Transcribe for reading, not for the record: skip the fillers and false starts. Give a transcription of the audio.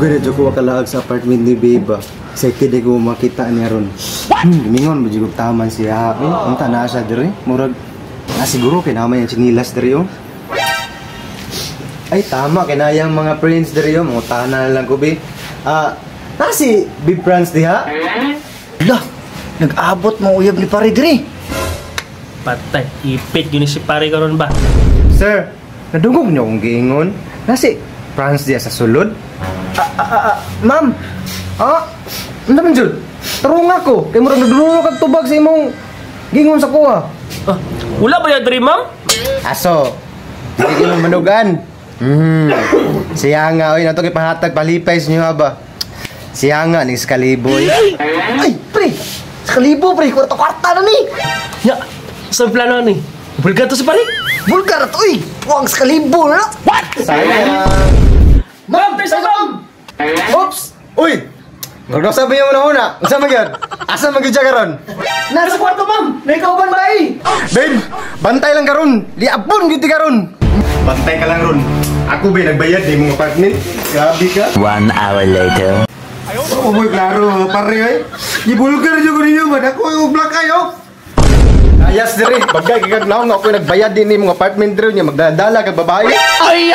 Dugay na dyan ko makalaag sa apartment ni Babe. Excited ko makita niya ron. Mingon, majigog taman siya. Unta na siya diri. Murag, siguro kinaman yung chinilas diri oh. Ay, tama. Kinayang mga friends diri oh. Mga tahanan lang ko, Babe. Si Babe Franz diha? Lah, nag-abot mo uyab ni pare diri. Patay, ipit yun si pare karon ba? Sir, nadungog niyo akong giingon. Si Franz diha sa sulod? Ma'am. Ano man dyan? Tarong ako. Kaya murag nagdulunok kag tubag sa imong gingon sa kuha. Wala ba yung dream, ma'am? Aso, hindi ko manugan. Siya nga, oy, nato kipahatag palipay sa inyo ba? Siya nga, ni Skaliboy. Ay, pre! Sa kalibo, pre! Kwarta-kwarta na ni! Ya, saan plano ni? Bulgar to si pare? Bulgar at uy! Huwag sa kalibo na! What? Sayang. Ma'am, tayo sa ma'am! Oops! Uy! Magdok sabi yung una-una. Asa magyod? Asa magyod siya karon? Nasa kwarto, ma'am! Naikauban ba eh! Babe, bantay lang karon. Liabon gyud karon. Bantay ka lang ron. Ako ba nagbayad ni mong apartment? Grabe ka. 1 hour later. Oh, boy, klaro, pare ay. Gibulgar jud ko ninyo man. Ako yung black kayo. Ayas diri, bagay kag naong ako nagbayad din ni mong apartment diri niya magdadala kag babae. Ay!